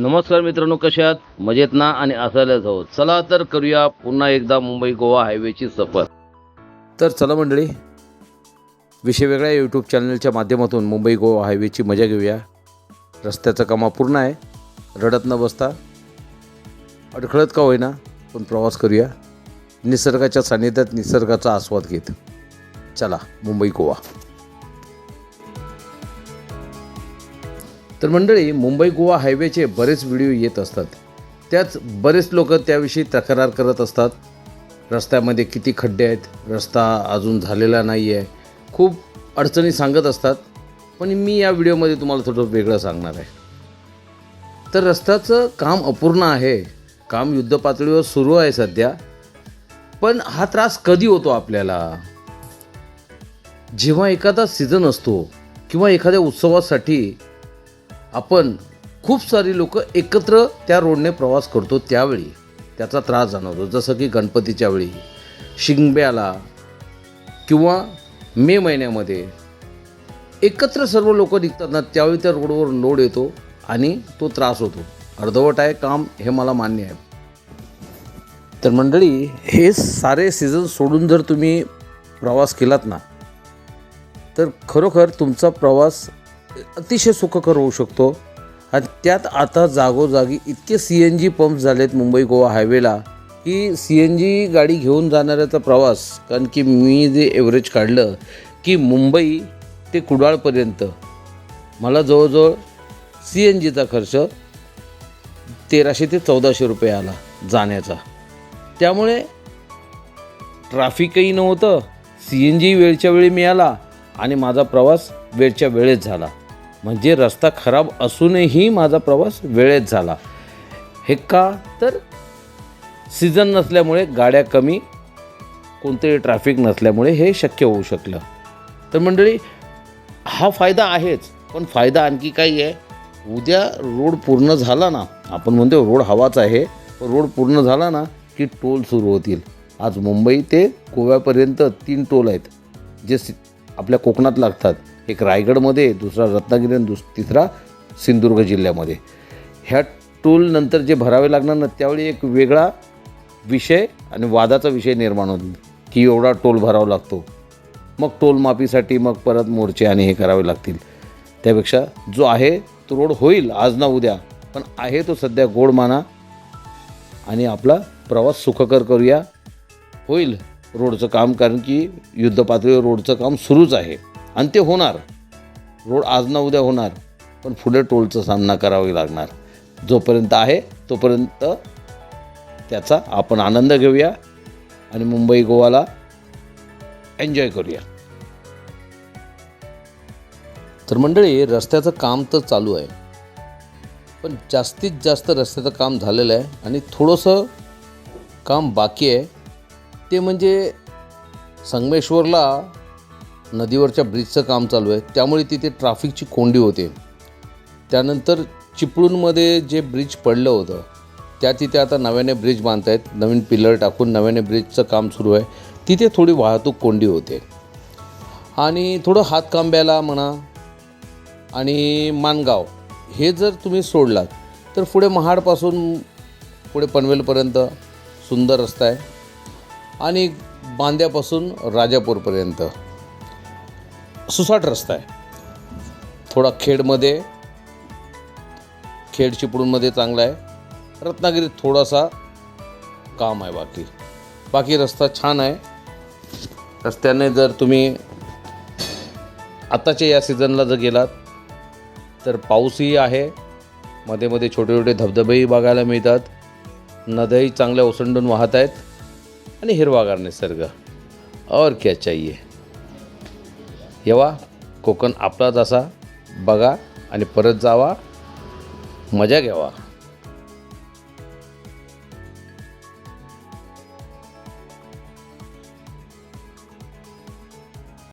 नमस्कार मित्रांनो, कशा आहात? मजेत ना? आणि असायलाच हवं. चला तर करूया पुन्हा एकदा मुंबई गोवा हायवेची सफर. तर चला मंडळी, विषय वेगळ्या यूट्यूब चॅनलच्या माध्यमातून मुंबई गोवा हायवेची मजा घेऊया. रस्त्याचं काम अपूर्ण आहे. रडत न बसता, अडखळत का होईना पण प्रवास करूया निसर्गाच्या सानिध्यात, निसर्गाचा आस्वाद घेत. चला मुंबई गोवा. तर मंडळी, मुंबई गोवा हायवेचे बरेच व्हिडिओ येत असतात. त्यात बरेच लोक त्याविषयी तक्रार करत असतात. रस्त्यामध्ये किती खड्डे आहेत, रस्ता अजून झालेला नाही आहे, खूप अडचणी सांगत असतात. पण मी या व्हिडिओमध्ये तुम्हाला थोडं वेगळं सांगणार आहे. तर रस्त्याचं काम अपूर्ण आहे, काम युद्धपातळीवर सुरू आहे सध्या. पण हा त्रास कधी होतो आपल्याला? जेव्हा एखादा सीझन असतो किंवा एखाद्या उत्सवासाठी आपण खूप सारी लोक एकत्र त्या रोडने प्रवास करतो, त्यावेळी त्याचा त्रास जाणवतो. जसं की गणपतीच्या वेळी, शिंगब्याला किंवा मे महिन्यामध्ये एकत्र सर्व लोक निघतात ना, त्यावेळी त्या रोडवर लोड येतो आणि तो त्रास होतो. अर्धवट आहे काम, हे मला मान्य आहे. तर मंडळी, हे सारे सीझन सोडून जर तुम्ही प्रवास केलात ना, तर खरोखर तुमचा प्रवास अतिशय सुखकर होऊ शकतो. आणि त्यात आता जागोजागी इतके CNG पंप झालेत मुंबई गोवा हायवेला की CNG गाडी घेऊन जाणाऱ्याचा प्रवास, कारण की मी जे एव्हरेज काढलं की मुंबई ते कुडाळपर्यंत मला जवळजवळ CNGचा खर्च 1300 ते 1400 रुपये आला जाण्याचा. त्यामुळे ट्रॅफिकही नव्हतं, CNG वेळच्या वेळी मिळाला आणि माझा प्रवास वेळच्या वेळेत झाला. म्हणजे रस्ता खराब असूनही माझा प्रवास वेळेत झाला. हे का? तर सीझन नसल्यामुळे, गाड्या कमी, कोणतेही ट्रॅफिक नसल्यामुळे हे शक्य होऊ शकलं. तर मंडळी, हा फायदा आहेच, पण फायदा आणखी काही आहे. उद्या रोड पूर्ण झाला ना, आपण म्हणतो रोड हवाच आहे, रोड पूर्ण झाला ना की टोल सुरू होतील. आज मुंबई ते गोव्यापर्यंत 3 टोल आहेत जे आपल्या कोकणात लागतात. एक रायगडमध्ये, दुसरा रत्नागिरी आणि तिसरा सिंधुदुर्ग जिल्ह्यामध्ये. ह्या टोल नंतर जे भरावे लागणार ना, त्यावेळी एक वेगळा विषय आणि वादाचा विषय निर्माण होतो की एवढा टोल भरावा लागतो. मग टोल माफीसाठी मग परत मोर्चे आणि हे करावे लागतील. त्यापेक्षा जो आहे तो रोड होईल आज ना उद्या, पण आहे तो सध्या गोड माना आणि आपला प्रवास सुखकर करूया. होईल रोडचं काम, कारण की युद्धपातळीवर रोडचं काम सुरूच आहे आणि ते होणार. रोड आज ना उद्या होणार, पण पुढे टोलचा सामना करावा लागणार. जोपर्यंत आहे तोपर्यंत त्याचा आपण आनंद घेऊया आणि मुंबई गोवाला एन्जॉय करूया. तर मंडळी, रस्त्याचं काम तर चालू आहे, पण जास्तीत जास्त रस्त्याचं काम झालेलं आहे आणि थोडंसं काम बाकी आहे. ते म्हणजे संगमेश्वरला नदीवरच्या ब्रिजचं काम चालू आहे, त्यामुळे तिथे ट्रॅफिकची कोंडी होते. त्यानंतर चिपळूणमध्ये जे ब्रिज पडलं होतं, तिथे आता नव्याने ब्रिज बांधत आहेत, नवीन पिलर टाकून नव्याने ब्रिजचं काम सुरू आहे. तिथे थोडी वाहतूक कोंडी होते. आणि थोडं हातकांब्याला म्हणा आणि माणगाव हे जर तुम्ही सोडलात तर पुढे महाडपासून पुढे पनवेलपर्यंत सुंदर रस्ता आहे आणि बांद्यापासून राजापूरपर्यंत सुसाट रस्ता आहे. थोडा खेड चिपळूणमध्ये चांगला आहे. रत्नागिरीत थोडासा काम आहे. बाकी रस्ता छान आहे. रस्त्याने जर तुम्ही आताच्या या सीझनला जर गेलात तर पाऊसही आहे, मध्ये मध्ये छोटे छोटे धबधबेही बघायला मिळतात, नद्याही चांगल्या ओसंडून वाहत आहेत आणि हिरवागार निसर्ग. और क्या चाहिए. येवा, कोकण आपलाच असा बघा आणि परत जावा, मजा घ्यावा.